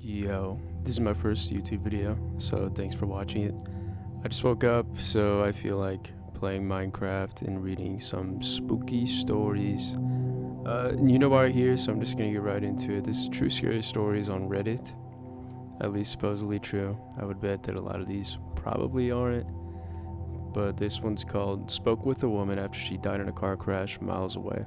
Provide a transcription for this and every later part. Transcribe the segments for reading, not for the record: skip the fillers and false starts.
Yo, this is my first YouTube video, so thanks for watching it. I just woke up, so I feel like playing Minecraft and reading some spooky stories. You know why I'm here, so I'm just gonna get right into it. This is true scary stories on Reddit, at least supposedly true. I would bet that a lot of these probably aren't, but this one's called "Spoke with a Woman After She Died in a Car Crash Miles Away."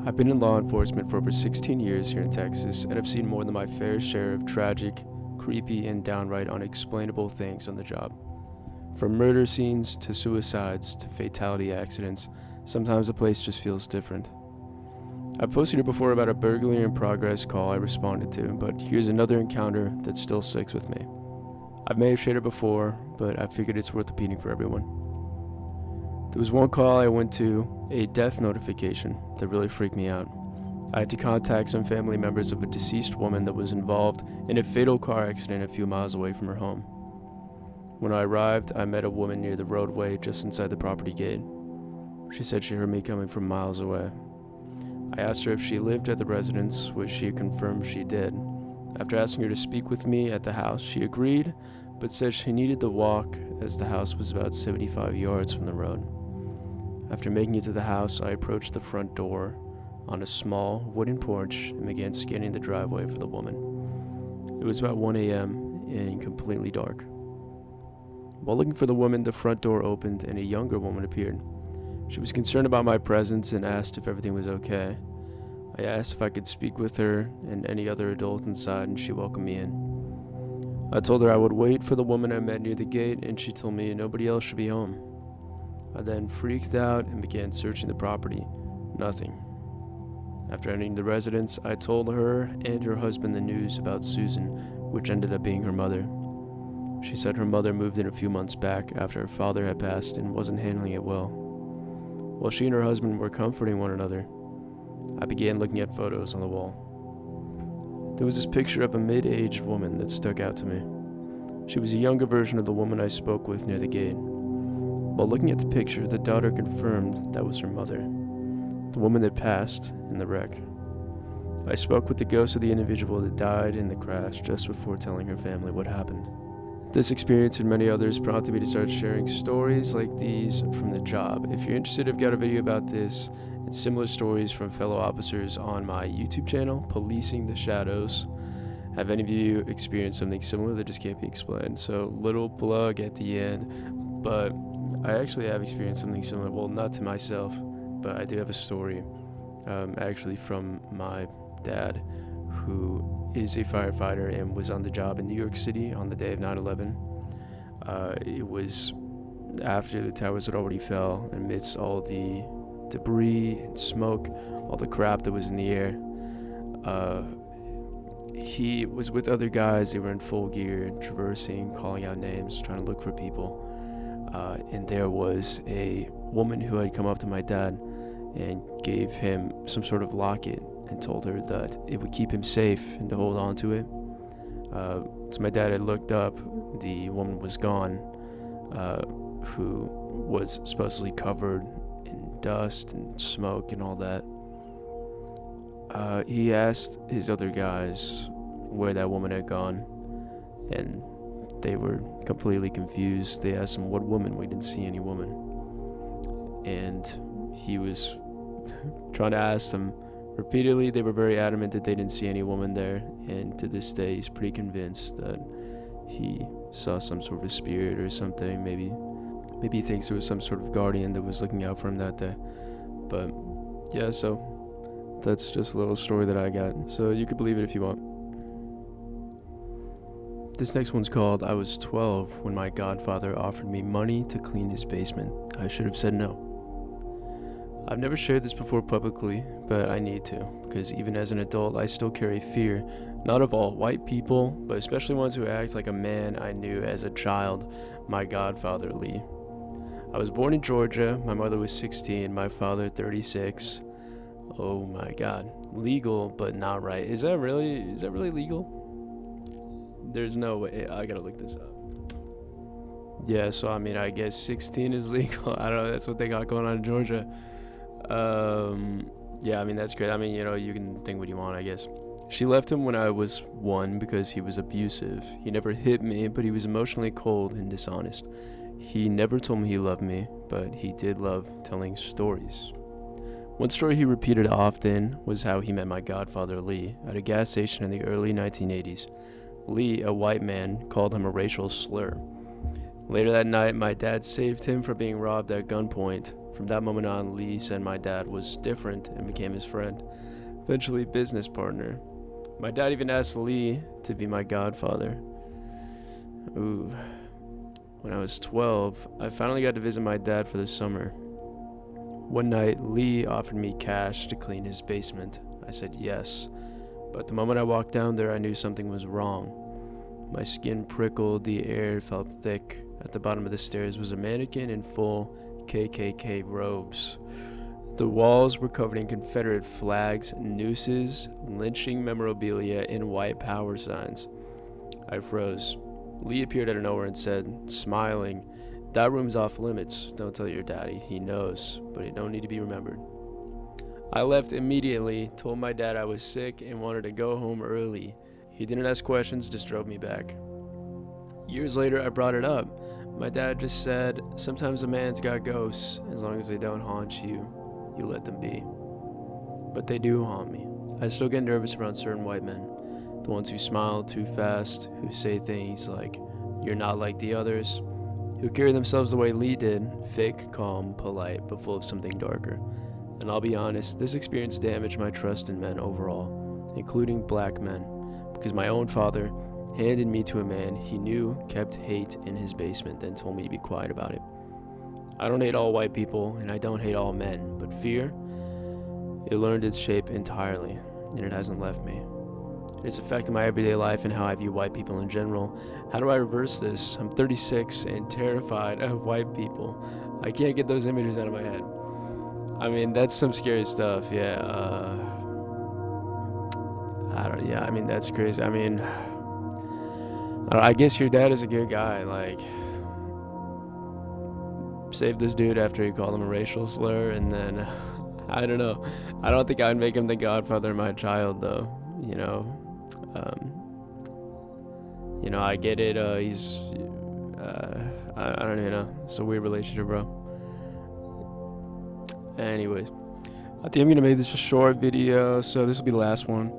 I've been in law enforcement for over 16 years here in Texas, and I've seen more than my fair share of tragic, creepy, and downright unexplainable things on the job. From murder scenes to suicides to fatality accidents, sometimes the place just feels different. I've posted here before about a burglary in progress call I responded to, but here's another encounter that still sticks with me. I may have shared it before, but I figured it's worth repeating for everyone. There was one call I went to, a death notification, that really freaked me out. I had to contact some family members of a deceased woman that was involved in a fatal car accident a few miles away from her home. When I arrived, I met a woman near the roadway just inside the property gate. She said she heard me coming from miles away. I asked her if she lived at the residence, which she confirmed she did. After asking her to speak with me at the house, she agreed, but said she needed to walk as the house was about 75 yards from the road. After making it to the house, I approached the front door on a small wooden porch and began scanning the driveway for the woman. It was about 1 a.m. and completely dark. While looking for the woman, the front door opened and a younger woman appeared. She was concerned about my presence and asked if everything was okay. I asked if I could speak with her and any other adult inside, and she welcomed me in. I told her I would wait for the woman I met near the gate, and she told me nobody else should be home. I then freaked out and began searching the property. Nothing. After entering the residence, I told her and her husband the news about Susan, which ended up being her mother. She said her mother moved in a few months back after her father had passed and wasn't handling it well. While she and her husband were comforting one another, I began looking at photos on the wall. There was this picture of a mid-aged woman that stuck out to me. She was a younger version of the woman I spoke with near the gate. While looking at the picture, the daughter confirmed that was her mother, the woman that passed in the wreck. I spoke with the ghost of the individual that died in the crash just before telling her family what happened. This experience and many others prompted me to start sharing stories like these from the job. If you're interested, I've got a video about this and similar stories from fellow officers on my YouTube channel, Policing the Shadows. Have any of you experienced something similar that just can't be explained? So, little plug at the end, but I actually have experienced something similar. Well, not to myself, but I do have a story actually from my dad, who is a firefighter and was on the job in New York City on the day of 9/11. It was after the towers had already fell, amidst all the debris and smoke, all the crap that was in the air. He was with other guys. They were in full gear, traversing, calling out names, trying to look for people. And there was a woman who had come up to my dad and gave him some sort of locket and told her that it would keep him safe and to hold on to it. So my dad had looked up. The woman was gone, who was supposedly covered in dust and smoke and all that. He asked his other guys where that woman had gone, and they were completely confused. They asked him, "What woman? We didn't see any woman." And he was trying to ask them repeatedly. They were very adamant that they didn't see any woman there, and to this day he's pretty convinced that he saw some sort of spirit or something. Maybe he thinks there was some sort of guardian that was looking out for him that day. But yeah, so that's just a little story that I got, so you could believe it if you want. This next one's called "I was 12 when my godfather offered me money to clean his basement. I should have said no." I've never shared this before publicly, but I need to, because even as an adult, I still carry fear, not of all white people, but especially ones who act like a man I knew as a child, my godfather Lee. I was born in Georgia. My mother was 16, my father 36. Oh my God, legal but not right. Is that really legal? There's no way. I gotta look this up. Yeah, so I mean, I guess 16 is legal. I don't know. That's what they got going on in Georgia. Yeah, I mean, that's great. I mean, you know, you can think what you want, I guess. She left him when I was 1 because he was abusive. He never hit me, but he was emotionally cold and dishonest. He never told me he loved me, but he did love telling stories. One story he repeated often was how he met my godfather Lee at a gas station in the early 1980s. Lee, a white man, called him a racial slur. Later that night, my dad saved him from being robbed at gunpoint. From that moment on, Lee said my dad was different and became his friend, eventually business partner. My dad even asked Lee to be my godfather. Ooh. When I was 12, I finally got to visit my dad for the summer. One night, Lee offered me cash to clean his basement. I said yes, but the moment I walked down there, I knew something was wrong. My skin prickled, the air felt thick. At the bottom of the stairs was a mannequin in full KKK robes. The walls were covered in Confederate flags, nooses, lynching memorabilia, and white power signs. I froze. Lee appeared out of nowhere and said, smiling, "That room's off limits. Don't tell your daddy. He knows, but it don't need to be remembered." I left immediately, told my dad I was sick and wanted to go home early. He didn't ask questions, just drove me back. Years later, I brought it up. My dad just said, sometimes a man's got ghosts. As long as they don't haunt you, you let them be. But they do haunt me. I still get nervous around certain white men. The ones who smile too fast, who say things like, "You're not like the others," who carry themselves the way Lee did, fake, calm, polite, but full of something darker. And I'll be honest, this experience damaged my trust in men overall, including black men, because my own father handed me to a man he knew kept hate in his basement, then told me to be quiet about it. I don't hate all white people, and I don't hate all men, but fear, it learned its shape entirely, and it hasn't left me. It's affected my everyday life and how I view white people in general. How do I reverse this? I'm 36 and terrified of white people. I can't get those images out of my head. I mean, that's some scary stuff, yeah. That's crazy. I guess your dad is a good guy, like, saved this dude after he called him a racial slur, and then, I don't know. I don't think I'd make him the godfather of my child, though, I get it, he's, I don't even know, it's a weird relationship, bro. Anyways, I think I'm gonna make this a short video, so this will be the last one.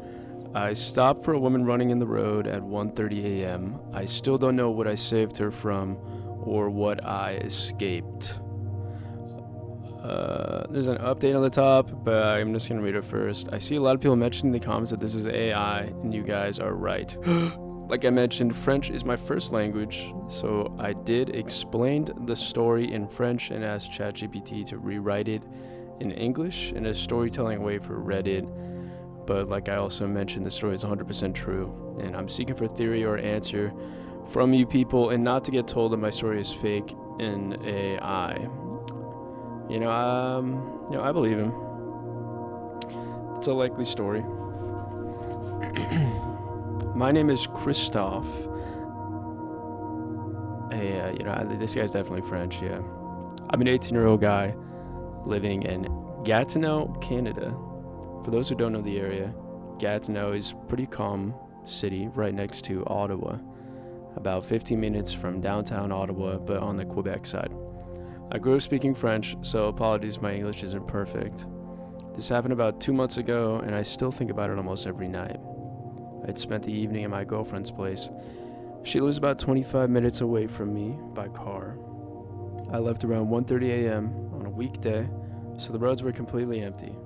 I stopped for a woman running in the road at 1:30 a.m. I still don't know what I saved her from or what I escaped. There's an update on the top, but I'm just gonna read it first. I see a lot of people mentioning in the comments that this is AI, and you guys are right. Like I mentioned, French is my first language, so I did explain the story in French and asked ChatGPT to rewrite it in English in a storytelling way for Reddit. But like I also mentioned, the story is 100% true, and I'm seeking for theory or answer from you people, and not to get told that my story is fake in AI. I believe him. It's a likely story. My name is Christophe. This guy's definitely French, yeah. I'm an 18-year-old guy living in Gatineau, Canada. For those who don't know the area, Gatineau is a pretty calm city right next to Ottawa, about 15 minutes from downtown Ottawa, but on the Quebec side. I grew up speaking French, so apologies if my English isn't perfect. This happened about 2 months ago, and I still think about it almost every night. I'd spent the evening at my girlfriend's place. She lives about 25 minutes away from me by car. I left around 1:30 a.m. on a weekday, so the roads were completely empty.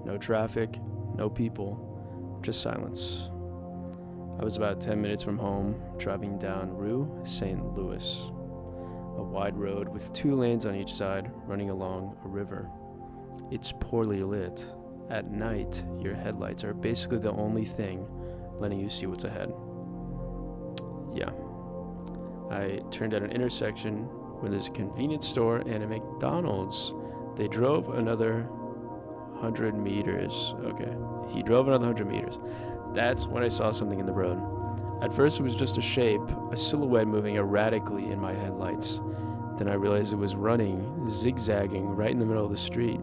No traffic, no people, just silence. I was about 10 minutes from home, driving down Rue St. Louis, a wide road with 2 lanes on each side running along a river. It's poorly lit. At night, your headlights are basically the only thing letting you see what's ahead. Yeah. I turned at an intersection where there's a convenience store and a McDonald's. They drove another 100 meters. Okay. He drove another 100 meters. That's when I saw something in the road. At first it was just a shape, a silhouette moving erratically in my headlights. Then I realized it was running, zigzagging right in the middle of the street.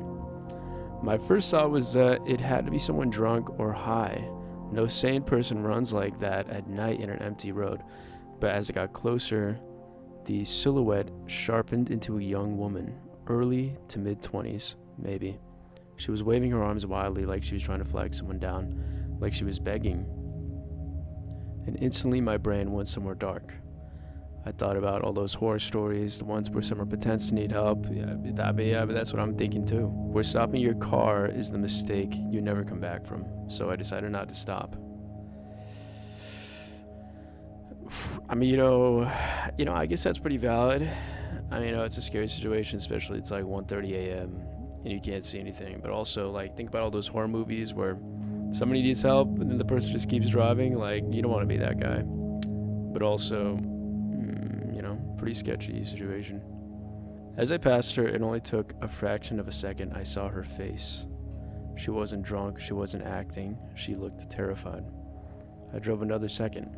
My first thought was that it had to be someone drunk or high. No sane person runs like that at night in an empty road, but as I got closer, the silhouette sharpened into a young woman, early to mid-20s, maybe. She was waving her arms wildly like she was trying to flag someone down, like she was begging. And instantly my brain went somewhere dark. I thought about all those horror stories, the ones where someone pretends to need help. But that's what I'm thinking too. Where stopping your car is the mistake you never come back from. So I decided not to stop. I mean, I guess that's pretty valid. I mean, it's a scary situation, especially it's like 1:30 a.m. and you can't see anything. But also, like, think about all those horror movies where somebody needs help and then the person just keeps driving. Like, you don't want to be that guy. But also, pretty sketchy situation. As I passed her, it only took a fraction of a second. I saw her face. She wasn't drunk, she wasn't acting, she looked terrified. I drove another second,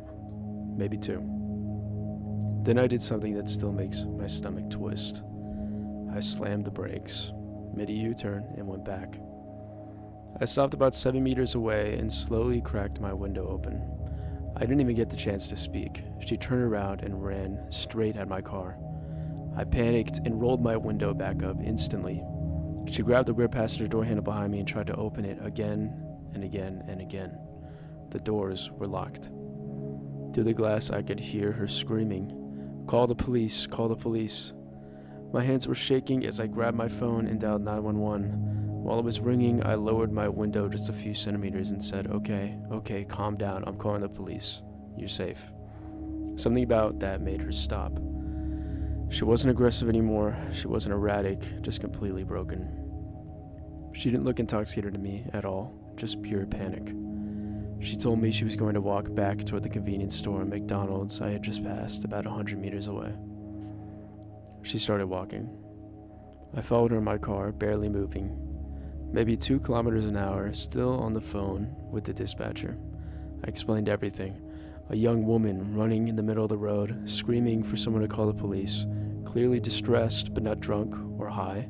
maybe two. Then I did something that still makes my stomach twist. I slammed the brakes, made a U-turn, and went back. I stopped about 7 meters away and slowly cracked my window open. I didn't even get the chance to speak. She turned around and ran straight at my car. I panicked and rolled my window back up instantly. She grabbed the rear passenger door handle behind me and tried to open it again and again and again. The doors were locked. Through the glass, I could hear her screaming, "Call the police, call the police." My hands were shaking as I grabbed my phone and dialed 911. While it was ringing, I lowered my window just a few centimeters and said, Okay, calm down. I'm calling the police. You're safe." Something about that made her stop. She wasn't aggressive anymore. She wasn't erratic, just completely broken. She didn't look intoxicated to me at all, just pure panic. She told me she was going to walk back toward the convenience store and McDonald's I had just passed, about 100 meters away. She started walking. I followed her in my car, barely moving. Maybe 2 kilometers an hour, still on the phone with the dispatcher. I explained everything. A young woman running in the middle of the road, screaming for someone to call the police, clearly distressed but not drunk or high.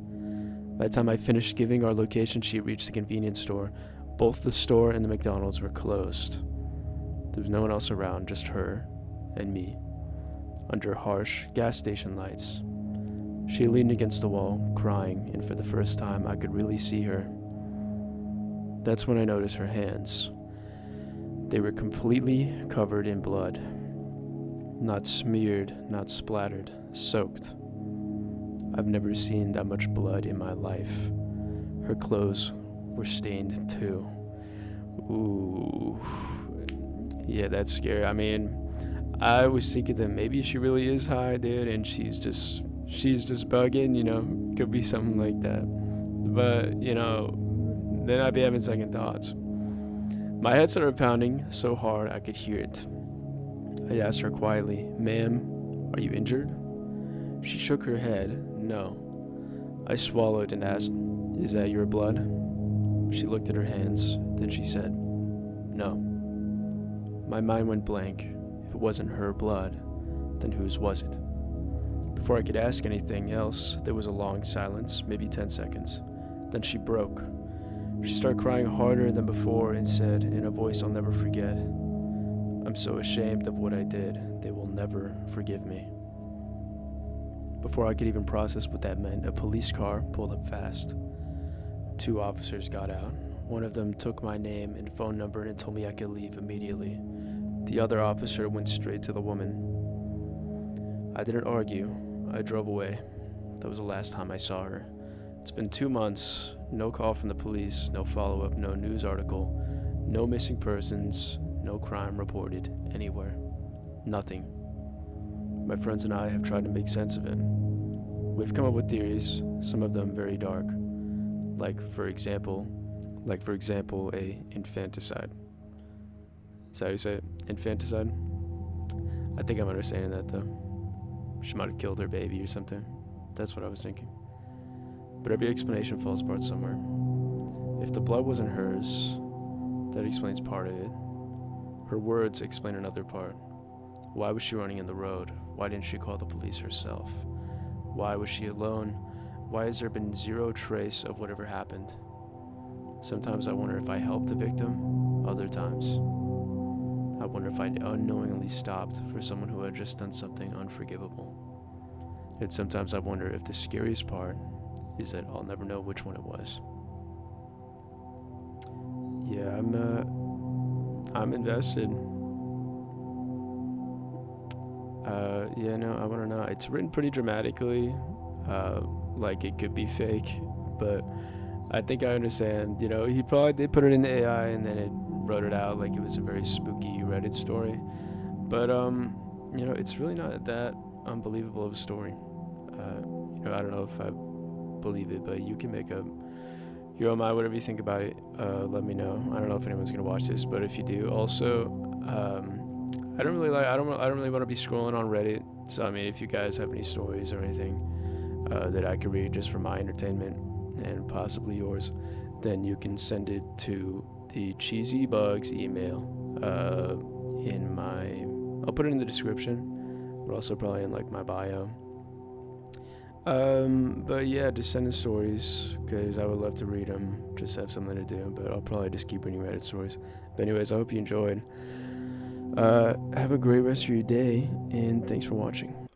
By the time I finished giving our location, she reached the convenience store. Both the store and the McDonald's were closed. There was no one else around, just her and me, under harsh gas station lights. She leaned against the wall, crying, and for the first time I could really see her. That's when I noticed her hands. They were completely covered in blood. Not smeared, not splattered, soaked. I've never seen that much blood in my life. Her clothes were stained too. Ooh. Yeah, that's scary. I mean, I was thinking that maybe she really is high, dude, and she's just bugging, could be something like that. But, then I'd be having second thoughts. My head started pounding so hard I could hear it. I asked her quietly, "Ma'am, are you injured?" She shook her head, no. I swallowed and asked, "Is that your blood?" She looked at her hands, then she said, "No." My mind went blank. If it wasn't her blood, then whose was it? Before I could ask anything else, there was a long silence, maybe 10 seconds. Then she broke. She started crying harder than before and said, in a voice I'll never forget, "I'm so ashamed of what I did. They will never forgive me." Before I could even process what that meant, a police car pulled up fast. 2 officers got out. One of them took my name and phone number and told me I could leave immediately. The other officer went straight to the woman. I didn't argue. I drove away. That was the last time I saw her. It's been 2 months, no call from the police, no follow-up, no news article, no missing persons, no crime reported anywhere. Nothing. My friends and I have tried to make sense of it. We've come up with theories, some of them very dark. Like for example, a infanticide. Is that how you say it? Infanticide? I think I'm understanding that though. She might have killed her baby or something. That's what I was thinking. But every explanation falls apart somewhere. If the blood wasn't hers, that explains part of it. Her words explain another part. Why was she running in the road? Why didn't she call the police herself? Why was she alone? Why has there been zero trace of whatever happened? Sometimes I wonder if I helped the victim, Other times, I wonder if I unknowingly stopped for someone who had just done something unforgivable. And sometimes I wonder if the scariest part is that I'll never know which one it was. Yeah, I'm invested. Yeah, no, I want to know. It's written pretty dramatically, like it could be fake, but I think I understand. He probably did put it in the AI and then it wrote it out like it was a very spooky Reddit story. But it's really not that unbelievable of a story. I don't know if I believe it, but you can make up your own mind, whatever you think about it. Let me know. I don't know if anyone's gonna watch this, but if you do, also, I don't really want to be scrolling on Reddit. So I mean, if you guys have any stories or anything that I could read just for my entertainment and possibly yours, then you can send it to the Cheesy Bugs email. I'll put it in the description, but also probably in like my bio. But yeah, just send in stories because I would love to read them. Just have something to do, but I'll probably just keep reading Reddit stories. But anyways, I hope you enjoyed. Have a great rest of your day, and thanks for watching.